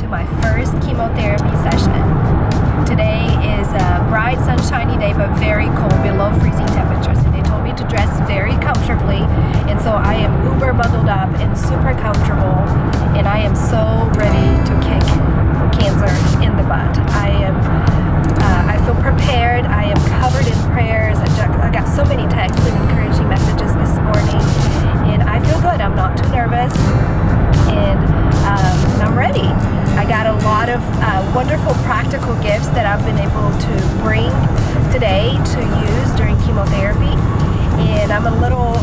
to my first chemotherapy session. Today is a bright, sunshiny day, but very cold, below freezing temperatures. And they told me to dress very comfortably. And so I am uber bundled up and super comfortable. And I am so ready to kick cancer in the butt. I feel prepared. I am covered in prayers. I got so many texts and encouraging messages this morning. And I feel good. I'm not too nervous. And I'm ready. I got a lot of wonderful practical gifts that I've been able to bring today to use during chemotherapy, and I'm a little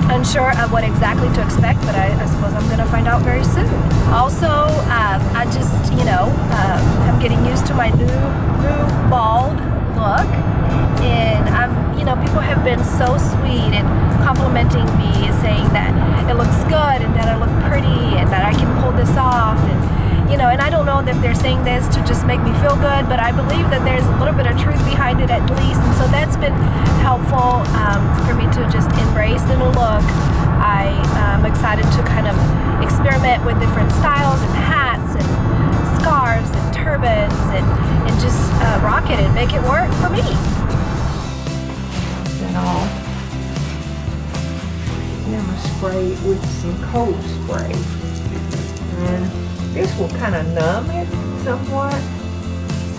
unsure of what exactly to expect, but I suppose I'm going to find out very soon. Also, I just, I'm getting used to my new bald look, and people have been so sweet and complimenting me, saying that it looks good and that I look pretty and that I can pull this off, and I don't know if they're saying this to just make me feel good, but I believe that there's a little bit of truth behind it at least, and so that's been helpful for me to just embrace the new look. I'm excited to kind of experiment with different styles and hats and scarves and turbans and just rock it and make it work for me. Then I'm going to spray it with some cold spray. And this will kind of numb it somewhat.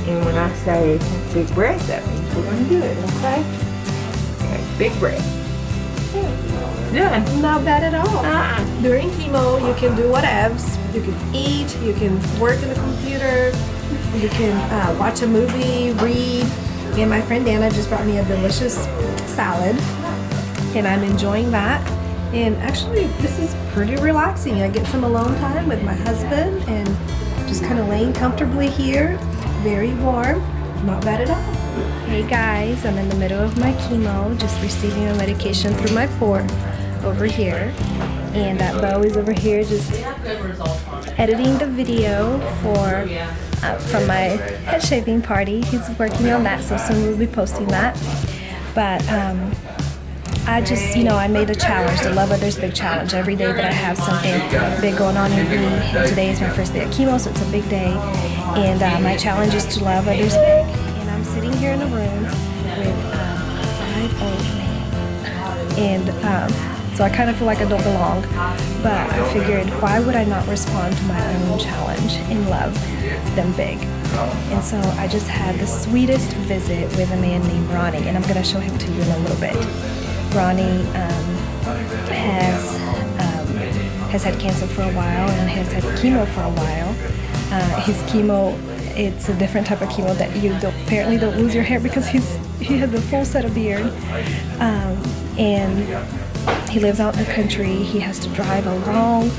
And when I say big breath, that means we're going to do it, okay? Okay, big breath. Done. Not bad at all. During chemo, you can do whatevs. You can eat, you can work in the computer, you can watch a movie, read. And my friend Dana just brought me a delicious salad, and I'm enjoying that. And actually, this is pretty relaxing. I get some alone time with my husband and just kind of laying comfortably here. Very warm. Not bad at all. Hey guys, I'm in the middle of my chemo, just receiving a medication through my port over here. And that Bo is over here just editing the video from my head shaving party. He's working on that, so soon we'll be posting that. But I just, I made a challenge, the Love Others Big Challenge. Every day that I have something big going on in me, and today is my first day of chemo, so it's a big day. And my challenge is to love others big. And I'm sitting here in a room with 5 old men. And so I kind of feel like I don't belong. But I figured, why would I not respond to my own challenge and love them big? And so I just had the sweetest visit with a man named Ronnie, and I'm going to show him to you in a little bit. Ronnie has had cancer for a while and has had chemo for a while. His chemo, it's a different type of chemo that you apparently don't lose your hair because he has a full set of beard. And he lives out in the country. He has to drive a long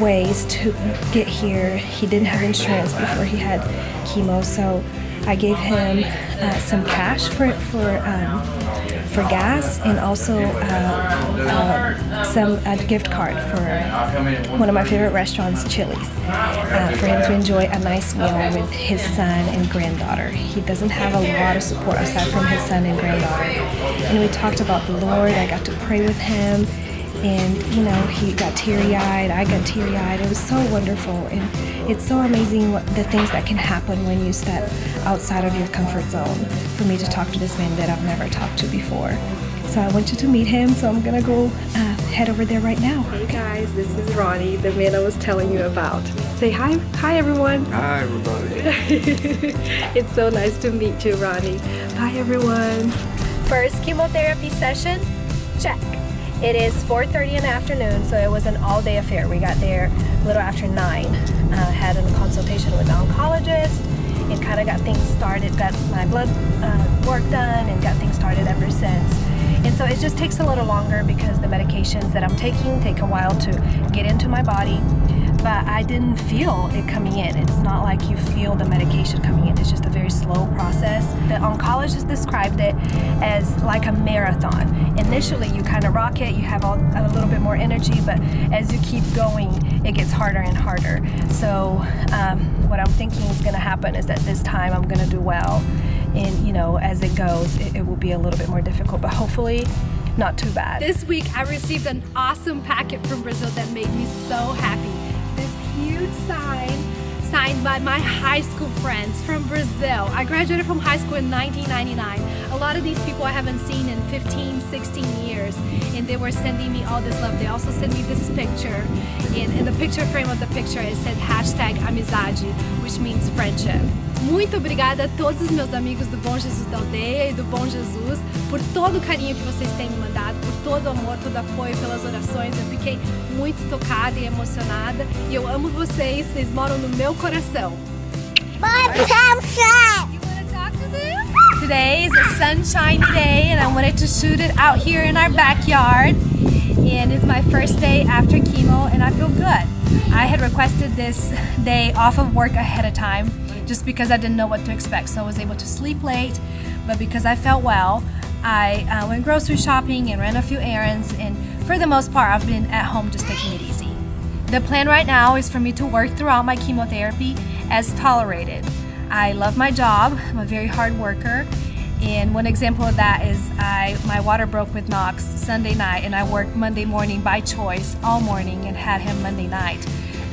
ways to get here. He didn't have insurance before he had chemo, so I gave him some cash for gas, and also a gift card for one of my favorite restaurants, Chili's, for him to enjoy a nice meal with his son and granddaughter. He doesn't have a lot of support aside from his son and granddaughter. And we talked about the Lord. I got to pray with him, and he got teary-eyed, I got teary-eyed. It was so wonderful, and it's so amazing the things that can happen when you step outside of your comfort zone. For me to talk to this man that I've never talked to before. So I want you to meet him, so I'm gonna go head over there right now. Hey guys, this is Ronnie, the man I was telling you about. Say hi. Hi everyone. Hi everybody. It's so nice to meet you, Ronnie. Bye everyone. First chemotherapy session, check. It is 4:30 in the afternoon, so it was an all-day affair. We got there a little after 9. Had a consultation with the oncologist and kind of got things started, got my blood work done and got things started ever since. And so it just takes a little longer because the medications that I'm taking take a while to get into my body. But I didn't feel it coming in. It's not like you feel the medication coming in. It's just a very slow process. The oncologist described it as like a marathon. Initially, you kind of rock it, you have a little bit more energy, but as you keep going, it gets harder and harder. So what I'm thinking is gonna happen is that this time I'm gonna do well. And as it goes, it will be a little bit more difficult, but hopefully not too bad. This week, I received an awesome packet from Brazil that made me so happy. This huge huge sign signed by my high school friends from Brazil. I graduated from high school in 1999. A lot of these people I haven't seen in 15, 16 years, and they were sending me all this love. They also sent me this picture. In the picture frame of the picture, it said #amizade, which means friendship. Muito obrigada a todos os meus amigos do Bom Jesus da Aldeia e do Bom Jesus por todo o carinho que vocês têm me mandado, por todo o amor, todo o apoio, pelas orações. Eu fiquei muito tocada e emocionada e eu amo vocês, vocês moram no meu coração. Bye, You want to talk to them? Today is a sunshiny day and I wanted to shoot it out here in our backyard. And it's my first day after chemo and I feel good. I had requested this day off of work ahead of time just because I didn't know what to expect. So I was able to sleep late, but because I felt well, I went grocery shopping and ran a few errands, and for the most part I've been at home just taking it easy. The plan right now is for me to work throughout my chemotherapy as tolerated. I love my job, I'm a very hard worker, and one example of that is my water broke with Knox Sunday night and I worked Monday morning by choice all morning and had him Monday night.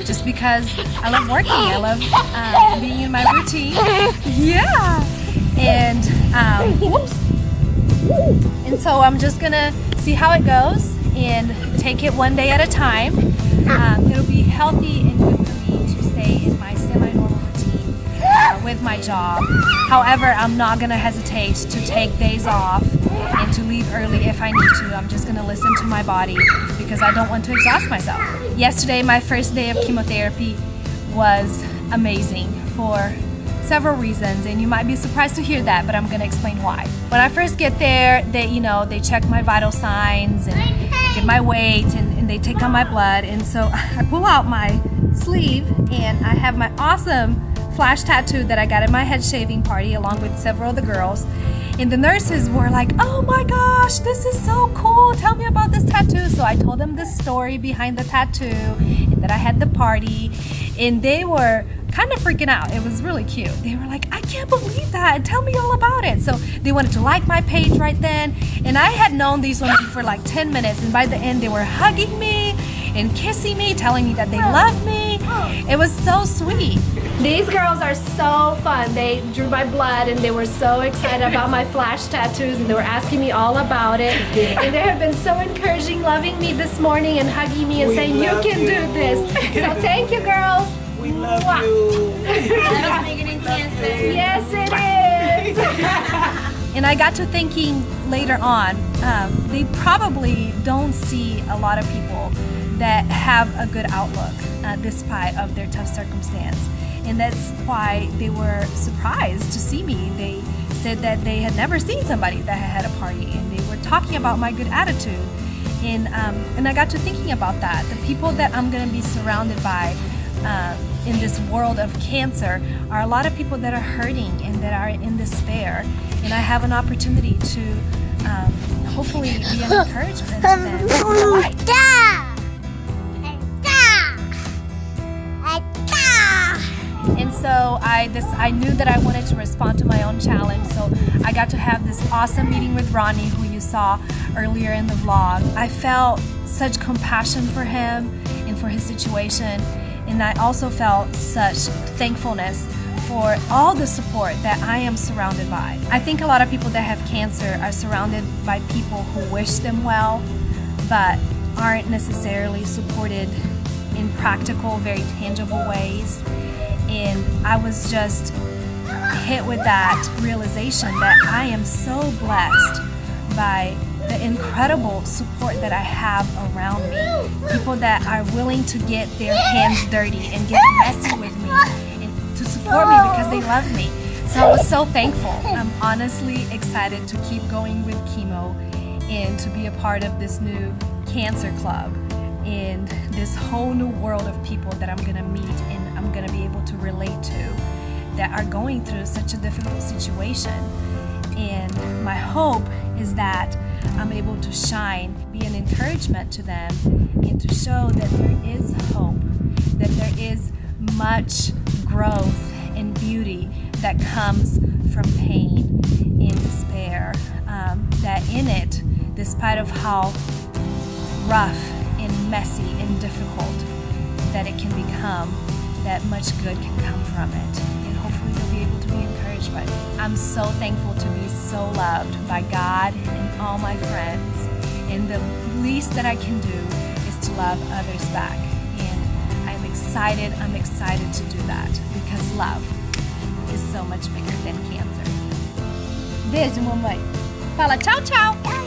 Just because I love working, I love being in my routine. Yeah, and so I'm just gonna see how it goes and take it one day at a time. It'll be healthy and good for me to stay in my semi-normal routine with my job. However, I'm not gonna hesitate to take days off and to leave early if I need to. I'm just gonna listen to my body because I don't want to exhaust myself. Yesterday, my first day of chemotherapy was amazing for several reasons, and you might be surprised to hear that, but I'm gonna explain why. When I first get there, they check my vital signs and get my weight and they take on my blood, and so I pull out my sleeve and I have my awesome flash tattoo that I got at my head shaving party along with several of the girls. And the nurses were like, "Oh my gosh, this is so cool. Tell me about this tattoo." So I told them the story behind the tattoo and that I had the party. And they were kind of freaking out. It was really cute. They were like, "I can't believe that. Tell me all about it." So they wanted to like my page right then. And I had known these women for like 10 minutes. And by the end, they were hugging me and kissing me, telling me that they love me. It was so sweet. These girls are so fun. They drew my blood and they were so excited about my flash tattoos and they were asking me all about it. And they have been so encouraging, loving me this morning and hugging me and saying, "You can do this." So thank you, girls. We love you. That's making cancer. Yes, it is. And I got to thinking later on, they probably don't see a lot of people that have a good outlook despite of their tough circumstance. And that's why they were surprised to see me. They said that they had never seen somebody that had a party, and they were talking about my good attitude. And I got to thinking about that. The people that I'm going to be surrounded by in this world of cancer are a lot of people that are hurting and that are in despair. And I have an opportunity to hopefully be an encouragement to them. And so I knew that I wanted to respond to my own challenge, so I got to have this awesome meeting with Ronnie, who you saw earlier in the vlog. I felt such compassion for him and for his situation, and I also felt such thankfulness for all the support that I am surrounded by. I think a lot of people that have cancer are surrounded by people who wish them well, but aren't necessarily supported in practical, very tangible ways. And I was just hit with that realization that I am so blessed by the incredible support that I have around me. People that are willing to get their hands dirty and get messy with me and to support me because they love me. So I was so thankful. I'm honestly excited to keep going with chemo and to be a part of this new cancer club and this whole new world of people that I'm gonna meet and I'm gonna be able to relate to that are going through such a difficult situation. And my hope is that I'm able to shine, be an encouragement to them, and to show that there is hope, that there is much growth and beauty that comes from pain and despair. That in it, despite of how rough and messy and difficult that it can become, that much good can come from it. And hopefully you'll be able to be encouraged by it. I'm so thankful to be so loved by God and all my friends. And the least that I can do is to love others back. And I'm excited to do that because love is so much bigger than cancer. Beijo, mamãe. Fala tchau, tchau.